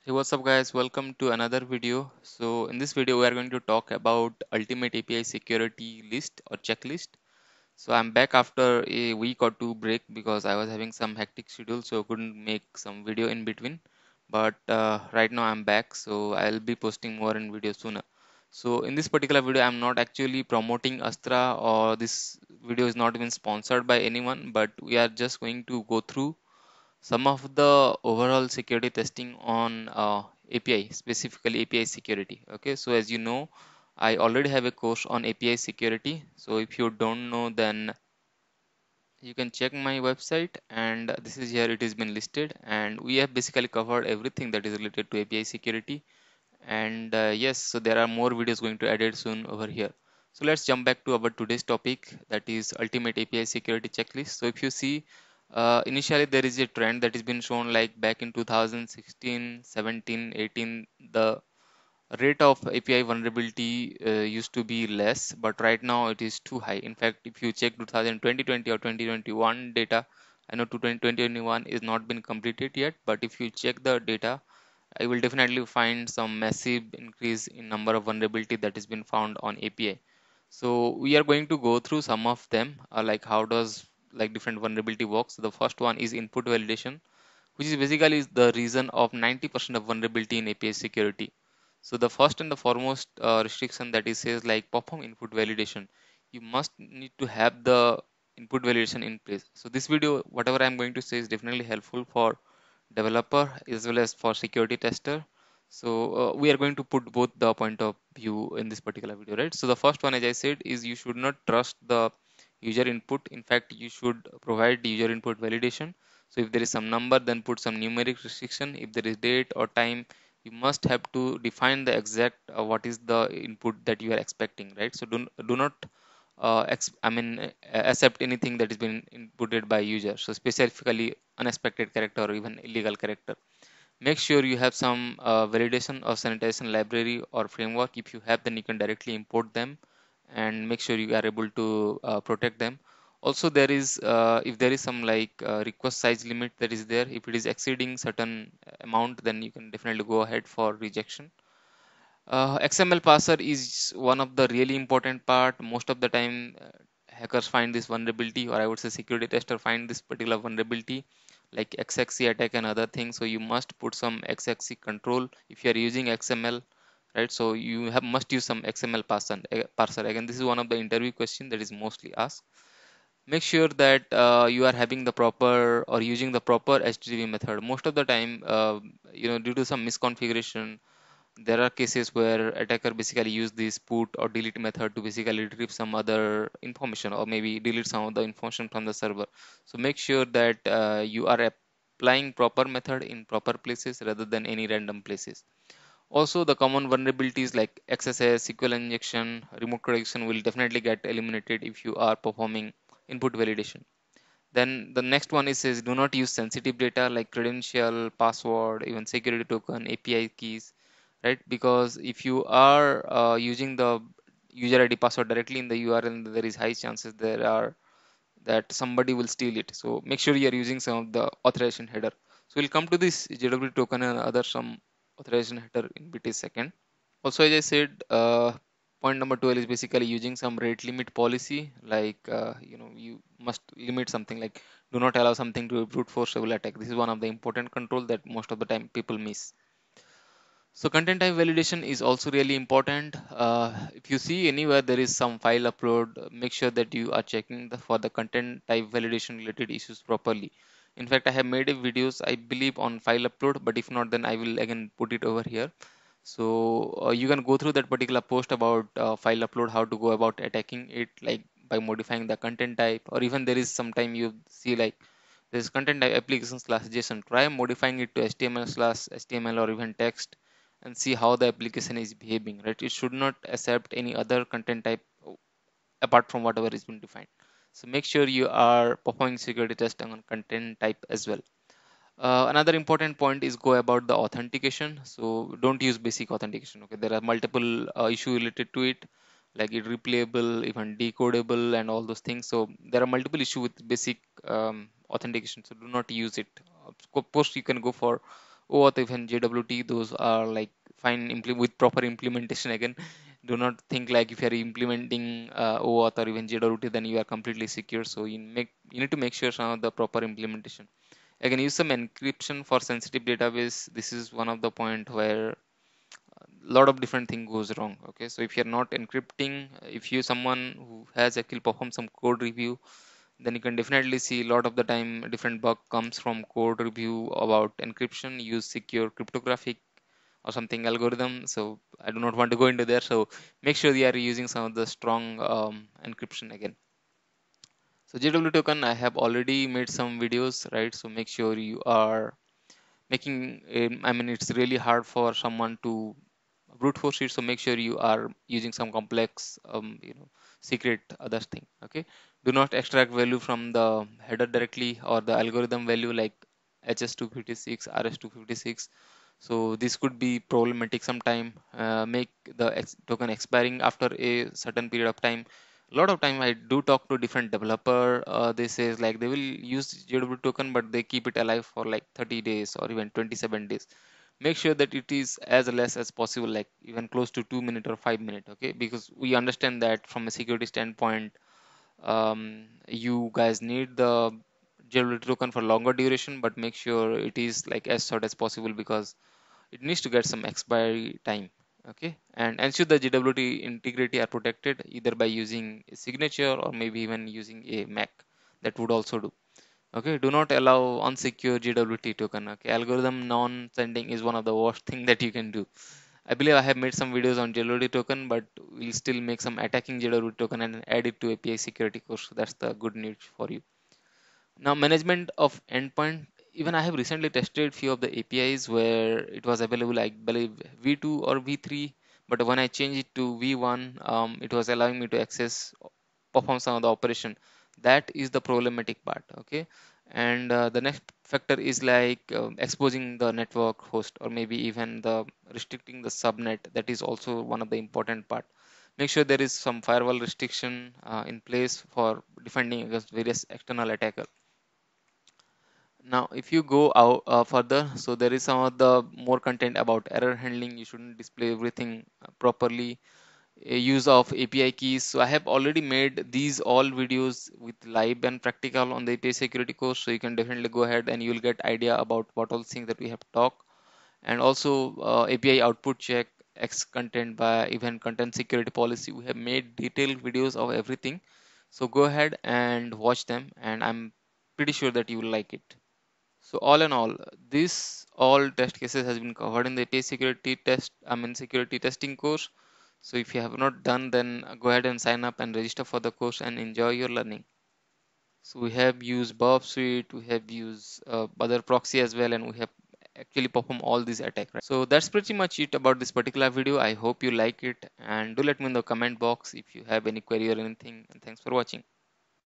Hey, what's up guys? Welcome to another video. So in this video we are going to talk about Ultimate API security list or checklist. So I'm back after a week or two break because I was having some hectic schedule, so I couldn't make some video in between. But right now I'm back, so I'll be posting more in video sooner. So in this particular video I'm not actually promoting Astra, or this video is not even sponsored by anyone, but we are just going to go through some of the overall security testing on API, specifically API security. Okay, so as you know, I already have a course on API security. So if you don't know, then you can check my website, and this is here it has been listed, and we have basically covered everything that is related to API security. And yes, so there are more videos going to added soon over here. So let's jump back to our today's topic, that is Ultimate API security checklist. So if you see, initially there is a trend that has been shown, like back in 2016, 17, 18, the rate of API vulnerability used to be less, but right now it is too high. In fact, if you check 2020 or 2021 data, I know 2021 is not been completed yet, but if you check the data, I will definitely find some massive increase in number of vulnerability that has been found on API. So we are going to go through some of them, like how does like different vulnerability works. So the first one is input validation, which is basically the reason of 90% of vulnerability in API security. So the first and the foremost restriction that it says, like perform input validation. You must need to have the input validation in place. So this video, whatever I'm going to say, is definitely helpful for developer as well as for security tester. So we are going to put both the point of view in this particular video, right? So the first one, as I said, is you should not trust the user input. In fact, you should provide the user input validation. So if there is some number, then put some numeric restriction. If there is date or time, you must have to define the exact what is the input that you are expecting, right? So do not accept anything that has been inputted by user. So specifically unexpected character or even illegal character. Make sure you have some validation or sanitization library or framework. If you have, then you can directly import them and make sure you are able to protect them. Also, there is if there is some like request size limit that is there, if it is exceeding certain amount, then you can definitely go ahead for rejection. XML parser is one of the really important part. Most of the time, hackers find this vulnerability, or I would say security tester find this particular vulnerability, like XXC attack and other things. So you must put some XXC control if you are using XML, right? So you have must use some XML parser. Again, this is one of the interview question that is mostly asked. Make sure that you are having the proper or using the proper HTTP method. Most of the time, due to some misconfiguration, there are cases where attacker basically use this put or delete method to basically retrieve some other information, or maybe delete some of the information from the server. So make sure that you are applying proper method in proper places rather than any random places. Also, the common vulnerabilities like XSS, SQL injection, remote correction will definitely get eliminated if you are performing input validation. Then the next one is says do not use sensitive data like credential, password, even security token, API keys, right? Because if you are using the user ID password directly in the URL, there is high chances there are that somebody will steal it. So make sure you are using some of the authorization header. So we'll come to this JWT token and other some authorization header in BT second. Also, as I said, point number 12 is basically using some rate limit policy. Like, you must limit something, like do not allow something to brute forceable attack. This is one of the important control that most of the time people miss. So content type validation is also really important. If you see anywhere there is some file upload, make sure that you are checking for the content type validation related issues properly. In fact, I have made a videos, I believe, on file upload, but if not, then I will again put it over here. So you can go through that particular post about file upload, how to go about attacking it, like by modifying the content type, or even there is sometime you see like this content type application slash JSON. Try modifying it to HTML slash HTML or even text and see how the application is behaving, right? It should not accept any other content type apart from whatever is been defined. So make sure you are performing security testing on content type as well. Another important point is go about the authentication. So don't use basic authentication. Okay, there are multiple issue related to it, like it replayable, even decodable, and all those things. So there are multiple issue with basic authentication. So do not use it. Of course, you can go for OAuth, even JWT, those are like fine with proper implementation again. Do not think like if you are implementing OAuth or even JWT, then you are completely secure. So you need to make sure some of the proper implementation. Again, use some encryption for sensitive database. This is one of the point where a lot of different thing goes wrong. Okay, so if you're not encrypting, if you someone who has actually performed some code review, then you can definitely see a lot of the time different bug comes from code review about encryption. Use secure cryptographic or something algorithm. So I do not want to go into there, so make sure you are using some of the strong encryption again. So JW token, I have already made some videos, right? So make sure you are making I mean, it's really hard for someone to brute force it, so make sure you are using some complex secret other thing. Okay, do not extract value from the header directly or the algorithm value like HS256 RS256. So this could be problematic sometime. Make the token expiring after a certain period of time. A lot of time I do talk to different developer, they says like they will use JW token but they keep it alive for like 30 days or even 27 days. Make sure that it is as less as possible, like even close to 2 minutes or 5 minutes. Okay, because we understand that from a security standpoint, you guys need the JW token for longer duration, but make sure it is like as short as possible because it needs to get some expiry time. Okay, and ensure the JWT integrity are protected either by using a signature or maybe even using a MAC. That would also do. Okay, do not allow unsecure JWT token. Okay, algorithm non-sending is one of the worst thing that you can do. I believe I have made some videos on JWT token, but we'll still make some attacking JWT token and add it to API security course. So that's the good news for you. Now, management of endpoint. Even I have recently tested few of the APIs where it was available, I believe V2 or V3, but when I changed it to V1, it was allowing me to access, perform some of the operation. That is the problematic part. Okay, and the next factor is like exposing the network host or maybe even the restricting the subnet. That is also one of the important part. Make sure there is some firewall restriction in place for defending against various external attacker. Now, if you go out further, so there is some of the more content about error handling. You shouldn't display everything properly. Use of API keys. So I have already made these all videos with live and practical on the API security course. So you can definitely go ahead and you will get idea about what all things that we have talked. And also API output check, X content by even content security policy. We have made detailed videos of everything. So go ahead and watch them, and I'm pretty sure that you will like it. So all in all, this all test cases has been covered in the API security security testing course. So if you have not done, then go ahead and sign up and register for the course and enjoy your learning. So we have used Burp Suite, we have used other proxy as well, and we have actually performed all these attacks. Right? So that's pretty much it about this particular video. I hope you like it, and do let me in the comment box if you have any query or anything. And thanks for watching.